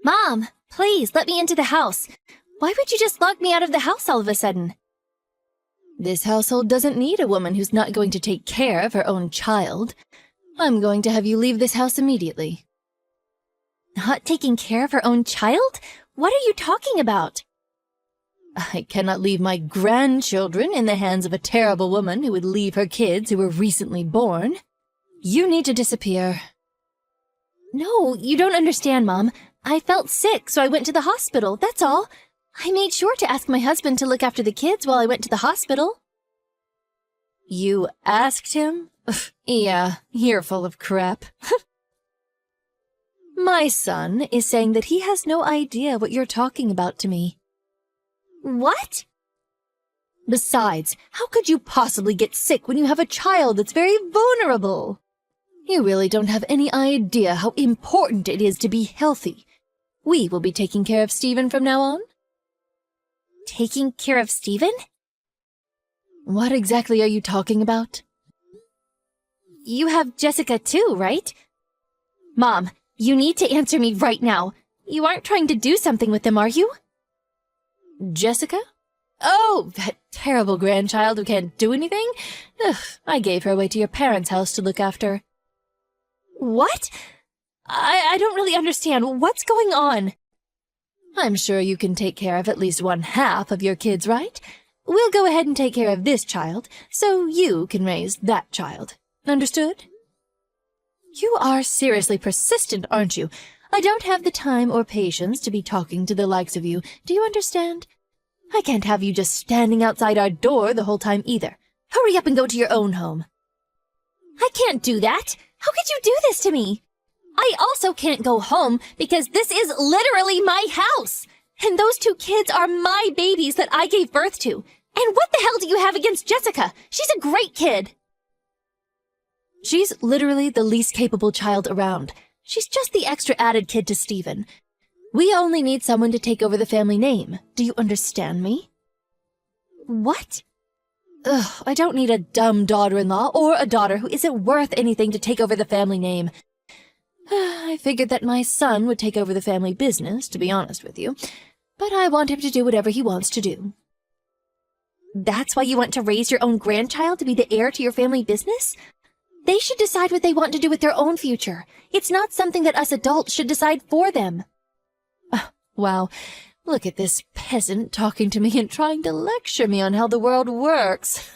Mom, please, let me into the house. Why would you just lock me out of the house all of a sudden? This household doesn't need a woman who's not going to take care of her own child. I'm going to have you leave this house immediately. Not taking care of her own child? What are you talking about? I cannot leave my grandchildren in the hands of a terrible woman who would leave her kids who were recently born. You need to disappear. No, you don't understand, Mom. I felt sick, so I went to the hospital, that's all. I made sure to ask my husband to look after the kids while I went to the hospital. You asked him? Yeah, you're full of crap. My son is saying that he has no idea what you're talking about to me. What? Besides, how could you possibly get sick when you have a child that's very vulnerable? You really don't have any idea how important it is to be healthy. We will be taking care of Stephen from now on. Taking care of Stephen? What exactly are you talking about? You have Jessica too, right? Mom, you need to answer me right now. You aren't trying to do something with them, are you? Jessica? Oh, that terrible grandchild who can't do anything? Ugh, I gave her away to your parents' house to look after. What? I don't really understand. What's going on? I'm sure you can take care of at least one half of your kids, right? We'll go ahead and take care of this child, so you can raise that child. Understood? You are seriously persistent, aren't you? I don't have the time or patience to be talking to the likes of you. Do you understand? I can't have you just standing outside our door the whole time either. Hurry up and go to your own home. I can't do that. How could you do this to me? I also can't go home because this is literally my house. And those two kids are my babies that I gave birth to. And what the hell do you have against Jessica? She's a great kid. She's literally the least capable child around. She's just the extra added kid to Stephen. We only need someone to take over the family name. Do you understand me? What? Ugh, I don't need a dumb daughter-in-law or a daughter who isn't worth anything to take over the family name. I figured that my son would take over the family business, to be honest with you. But I want him to do whatever he wants to do. That's why you want to raise your own grandchild to be the heir to your family business? They should decide what they want to do with their own future. It's not something that us adults should decide for them. Wow, look at this peasant talking to me and trying to lecture me on how the world works.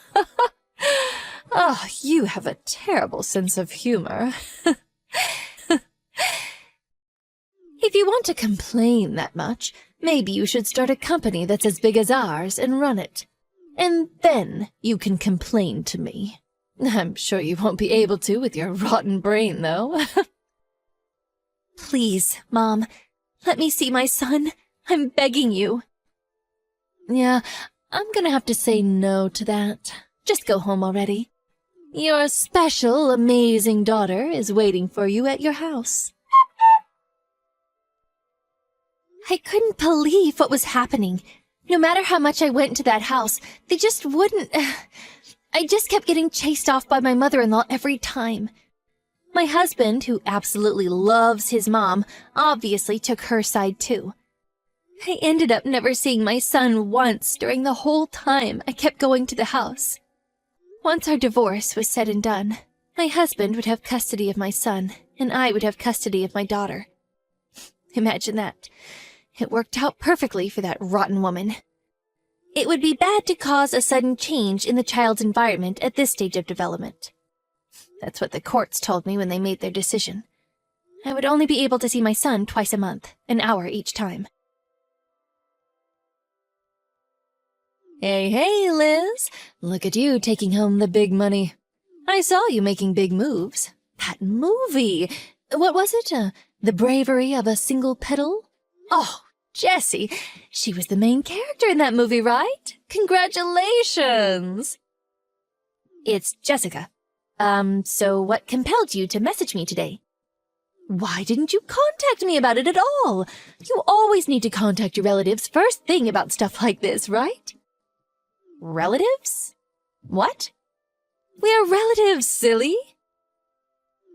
You have a terrible sense of humor. If you want to complain that much, maybe you should start a company that's as big as ours and run it. And then you can complain to me. I'm sure you won't be able to with your rotten brain, though. Please, Mom, let me see my son. I'm begging you. Yeah, I'm gonna have to say no to that. Just go home already. Your special, amazing daughter is waiting for you at your house. I couldn't believe what was happening. No matter how much I went into that house, they just wouldn't... I just kept getting chased off by my mother-in-law every time. My husband, who absolutely loves his mom, obviously took her side too. I ended up never seeing my son once during the whole time I kept going to the house. Once our divorce was said and done, my husband would have custody of my son, and I would have custody of my daughter. Imagine that. It worked out perfectly for that rotten woman. It would be bad to cause a sudden change in the child's environment at this stage of development. That's what the courts told me when they made their decision. I would only be able to see my son twice a month, an hour each time. Hey, Liz. Look at you taking home the big money. I saw you making big moves. That movie! What was it? The Bravery of a Single Petal? Oh, Jessie, she was the main character in that movie, right? Congratulations! It's Jessica. So what compelled you to message me today? Why didn't you contact me about it at all? You always need to contact your relatives first thing about stuff like this, right? Relatives? What? We're relatives, silly.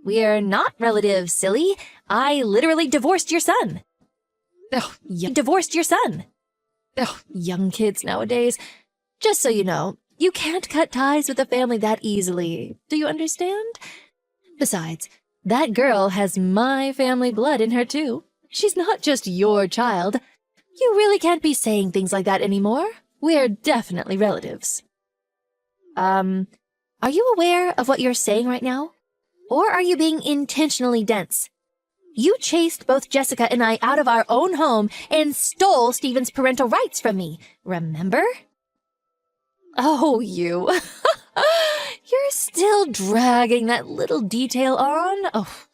We're not relatives, silly. I literally divorced your son. Oh, you divorced your son. Oh, young kids nowadays. Just so you know, you can't cut ties with a family that easily. Do you understand? Besides, that girl has my family blood in her too. She's not just your child. You really can't be saying things like that anymore. We're definitely relatives. Are you aware of what you're saying right now? Or are you being intentionally dense? You chased both Jessica and I out of our own home and stole Stephen's parental rights from me, remember? Oh, you. You're still dragging that little detail on? Oh,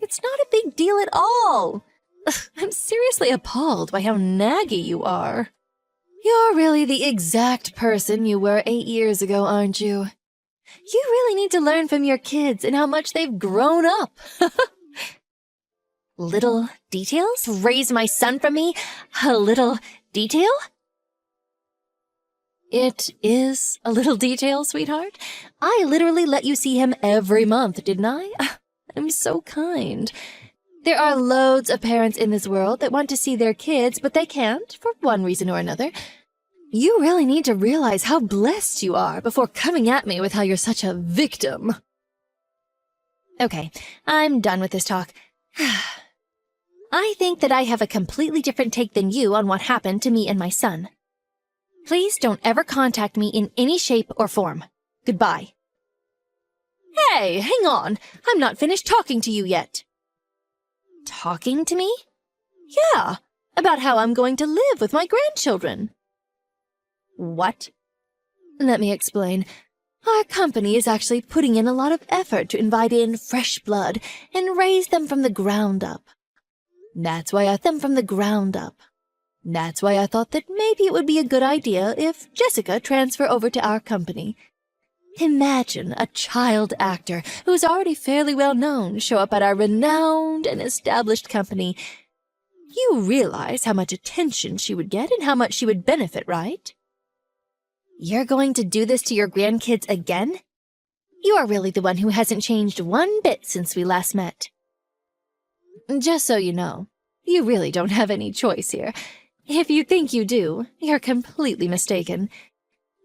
it's not a big deal at all. I'm seriously appalled by how naggy you are. You're really the exact person you were 8 years ago, aren't you? You really need to learn from your kids and how much they've grown up. Little details? Raise my son from me? A little detail? It is a little detail, sweetheart. I literally let you see him every month, didn't I? I'm so kind. There are loads of parents in this world that want to see their kids, but they can't, for one reason or another. You really need to realize how blessed you are before coming at me with how you're such a victim. Okay, I'm done with this talk. I think that I have a completely different take than you on what happened to me and my son. Please don't ever contact me in any shape or form. Goodbye. Hey, hang on. I'm not finished talking to you yet. Talking to me? Yeah, about how I'm going to live with my grandchildren. What? Let me explain. Our company is actually putting in a lot of effort to invite in fresh blood and raise them from the ground up. That's why I thought that maybe it would be a good idea if Jessica transfer over to our company. Imagine a child actor who's already fairly well known show up at our renowned and established company. You realize how much attention she would get and how much she would benefit, right? You're going to do this to your grandkids again? You are really the one who hasn't changed one bit since we last met. Just so you know, you really don't have any choice here. If you think you do, you're completely mistaken.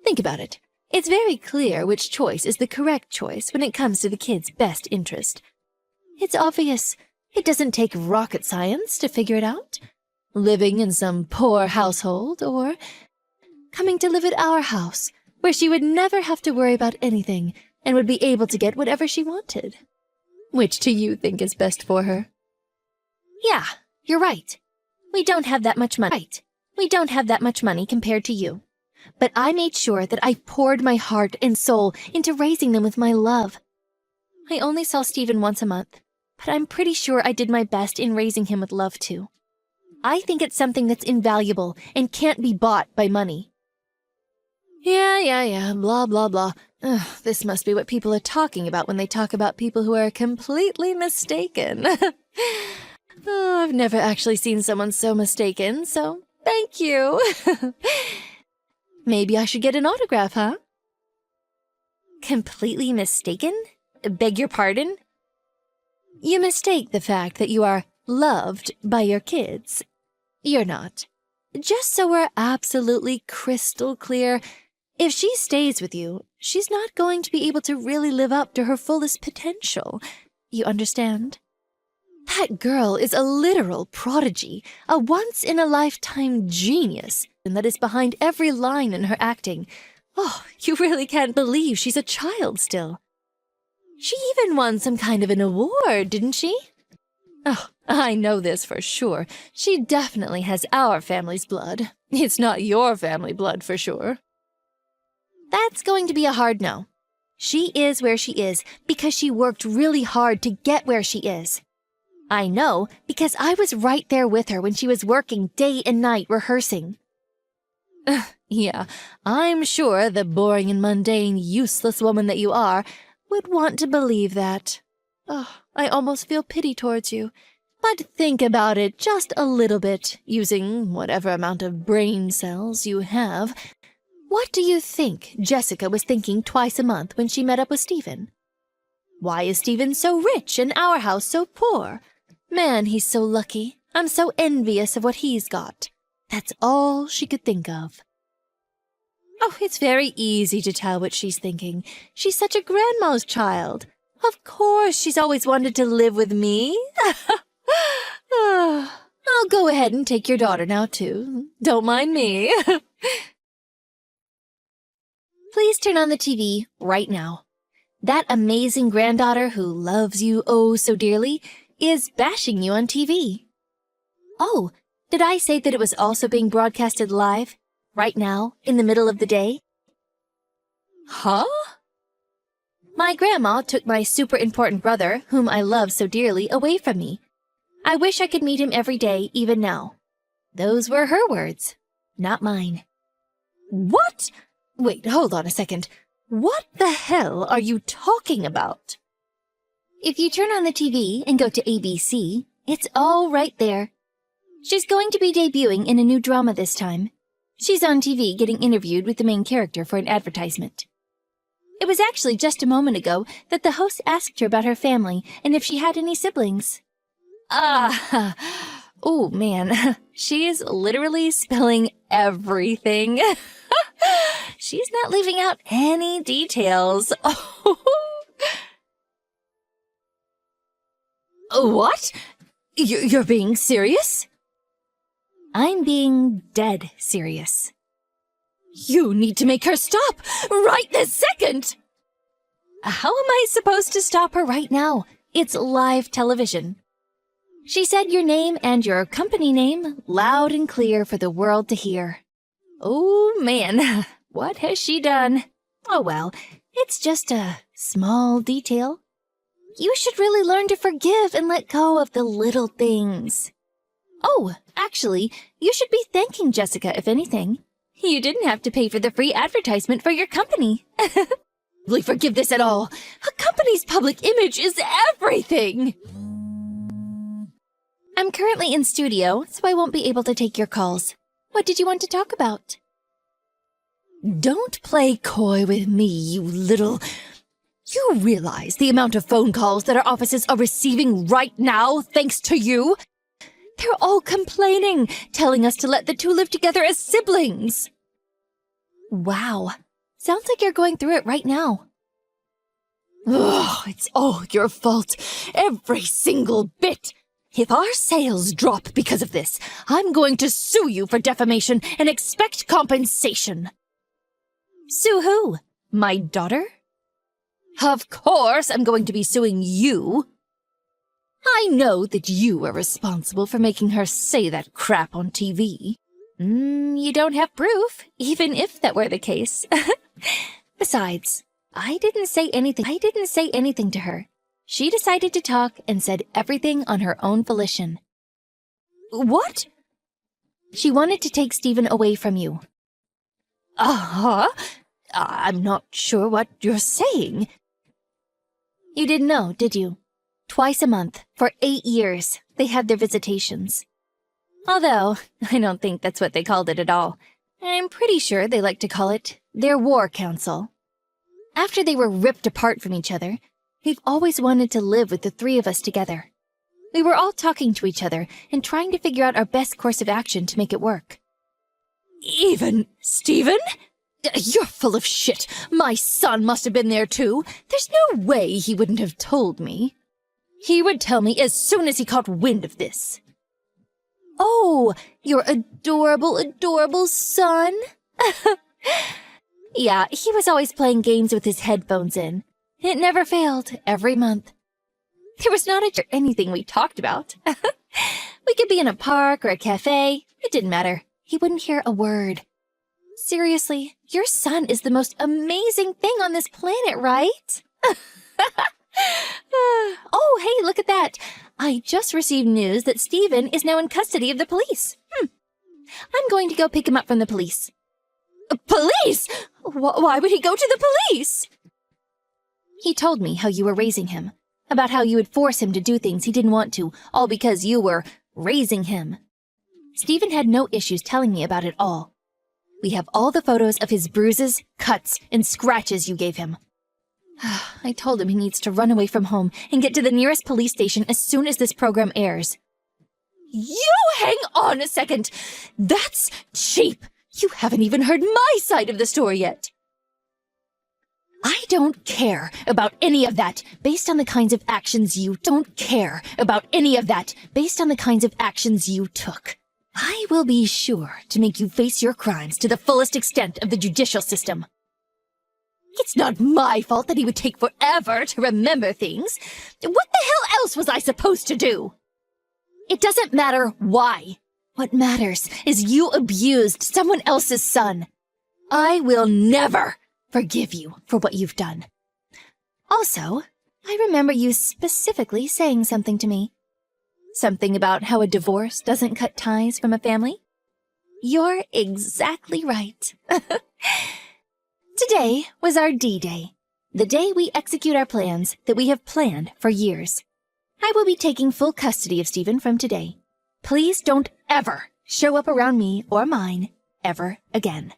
Think about it. It's very clear which choice is the correct choice when it comes to the kid's best interest. It's obvious. It doesn't take rocket science to figure it out. Living in some poor household, or coming to live at our house, where she would never have to worry about anything and would be able to get whatever she wanted. Which do you think is best for her? Yeah, you're right. We don't have that much money. We don't have that much money compared to you. But I made sure that I poured my heart and soul into raising them with my love. I only saw Stephen once a month, but I'm pretty sure I did my best in raising him with love too. I think it's something that's invaluable and can't be bought by money. Yeah, blah, blah, blah. Ugh, this must be what people are talking about when they talk about people who are completely mistaken. Oh, I've never actually seen someone so mistaken, so thank you. Maybe I should get an autograph, huh? Completely mistaken? Beg your pardon? You mistake the fact that you are loved by your kids. You're not. Just so we're absolutely crystal clear, if she stays with you, she's not going to be able to really live up to her fullest potential. You understand? That girl is a literal prodigy, a once-in-a-lifetime genius, and that is behind every line in her acting. Oh, you really can't believe she's a child still. She even won some kind of an award, didn't she? Oh, I know this for sure. She definitely has our family's blood. It's not your family blood for sure. That's going to be a hard no. She is where she is because she worked really hard to get where she is. I know because I was right there with her when she was working day and night rehearsing. Yeah, I'm sure the boring and mundane, useless woman that you are would want to believe that. Oh, I almost feel pity towards you. But think about it just a little bit, using whatever amount of brain cells you have. What do you think Jessica was thinking twice a month when she met up with Stephen? Why is Stephen so rich and our house so poor? Man, he's so lucky. I'm so envious of what he's got. That's all she could think of. Oh, it's very easy to tell what she's thinking. She's such a grandma's child. Of course, she's always wanted to live with me. I'll go ahead and take your daughter now, too. Don't mind me. Please turn on the TV right now. That amazing granddaughter who loves you oh so dearly is bashing you on TV. Oh, did I say that it was also being broadcasted live? Right now, in the middle of the day? Huh? My grandma took my super important brother, whom I love so dearly, away from me. I wish I could meet him every day, even now. Those were her words, not mine. What? Wait, hold on a second. What the hell are you talking about? If you turn on the TV and go to ABC, it's all right there. She's going to be debuting in a new drama this time. She's on TV getting interviewed with the main character for an advertisement. It was actually just a moment ago that the host asked her about her family and if she had any siblings. Oh man, she is literally spilling everything. She's not leaving out any details. What? You're being serious? I'm being dead serious. You need to make her stop right this second! How am I supposed to stop her right now? It's live television. She said your name and your company name loud and clear for the world to hear. Oh man, what has she done? Oh well, it's just a small detail. You should really learn to forgive and let go of the little things. Oh, actually, you should be thanking Jessica, if anything. You didn't have to pay for the free advertisement for your company. Really forgive this at all. A company's public image is everything. I'm currently in studio, so I won't be able to take your calls. What did you want to talk about? Don't play coy with me, you little... You realize the amount of phone calls that our offices are receiving right now, thanks to you? They're all complaining, telling us to let the two live together as siblings. Wow. Sounds like you're going through it right now. Ugh, it's all your fault. Every single bit. If our sales drop because of this, I'm going to sue you for defamation and expect compensation. Sue who? My daughter? Of course I'm going to be suing you. I know that you are responsible for making her say that crap on TV. You don't have proof, even if that were the case. Besides, I didn't say anything to her. She decided to talk and said everything on her own volition. What? She wanted to take Stephen away from you. Uh-huh. I'm not sure what you're saying. You didn't know, did you? Twice a month, for 8 years, they had their visitations. Although, I don't think that's what they called it at all. I'm pretty sure they like to call it their war council. After they were ripped apart from each other, we've always wanted to live with the three of us together. We were all talking to each other and trying to figure out our best course of action to make it work. Even Stephen? You're full of shit. My son must have been there too. There's no way he wouldn't have told me. He would tell me as soon as he caught wind of this. Oh, your adorable, adorable son? Yeah, he was always playing games with his headphones in. It never failed, every month. There was not anything we talked about. We could be in a park or a cafe. It didn't matter. He wouldn't hear a word. Seriously, your son is the most amazing thing on this planet, right? Oh, hey, look at that. I just received news that Stephen is now in custody of the police. I'm going to go pick him up from the police. Police? Why would he go to the police? He told me how you were raising him, about how you would force him to do things he didn't want to, all because you were raising him. Stephen had no issues telling me about it all. We have all the photos of his bruises, cuts, and scratches you gave him. I told him he needs to run away from home and get to the nearest police station as soon as this program airs. You hang on a second. That's cheap. You haven't even heard my side of the story yet. I don't care about any of that based on the kinds of actions you don't care about any of that based on the kinds of actions you took. I will be sure to make you face your crimes to the fullest extent of the judicial system. It's not my fault that he would take forever to remember things. What the hell else was I supposed to do? It doesn't matter why. What matters is you abused someone else's son. I will never forgive you for what you've done. Also, I remember you specifically saying something to me. Something about how a divorce doesn't cut ties from a family. You're exactly right. Today was our D-Day, the day we execute our plans that we have planned for years. I will be taking full custody of Stephen from today. Please don't ever show up around me or mine ever again.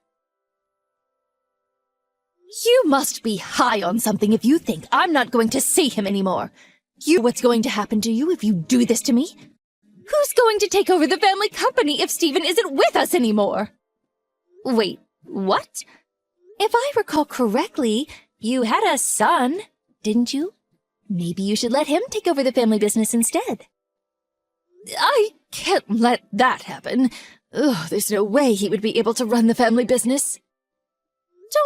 You must be high on something if you think I'm not going to see him anymore. You know what's going to happen to you if you do this to me? Who's going to take over the family company if Stephen isn't with us anymore? Wait, what? If I recall correctly, you had a son, didn't you? Maybe you should let him take over the family business instead. I can't let that happen. Ugh, there's no way he would be able to run the family business.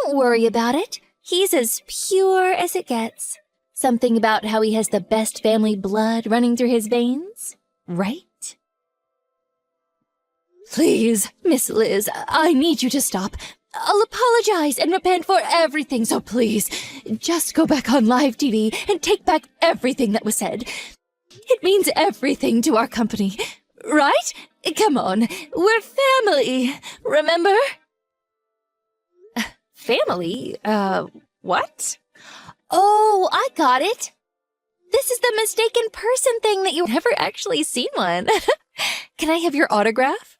Don't worry about it. He's as pure as it gets. Something about how he has the best family blood running through his veins, right? Please, Miss Liz, I need you to stop. I'll apologize and repent for everything, so please, just go back on live TV and take back everything that was said. It means everything to our company, right? Come on, we're family, remember? Family? What? Oh, I got it. This is the mistaken person thing that you've never actually seen one. Can I have your autograph?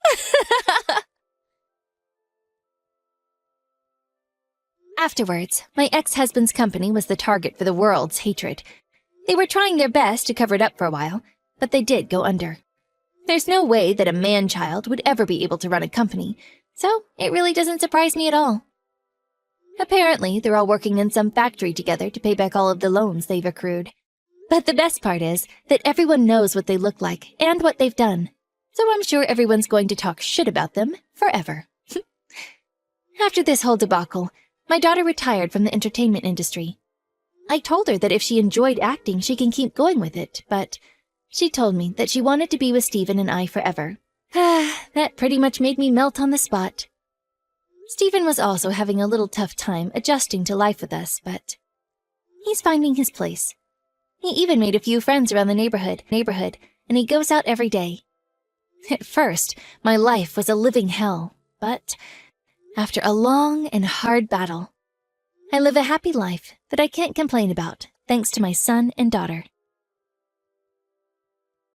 Afterwards, my ex-husband's company was the target for the world's hatred. They were trying their best to cover it up for a while, but they did go under. There's no way that a man-child would ever be able to run a company, so it really doesn't surprise me at all. Apparently, they're all working in some factory together to pay back all of the loans they've accrued. But the best part is that everyone knows what they look like and what they've done, so I'm sure everyone's going to talk shit about them forever. After this whole debacle, my daughter retired from the entertainment industry. I told her that if she enjoyed acting, she can keep going with it, but she told me that she wanted to be with Stephen and I forever. That pretty much made me melt on the spot. Stephen was also having a little tough time adjusting to life with us, but he's finding his place. He even made a few friends around the neighborhood, and he goes out every day. At first, my life was a living hell, but after a long and hard battle, I live a happy life that I can't complain about, thanks to my son and daughter.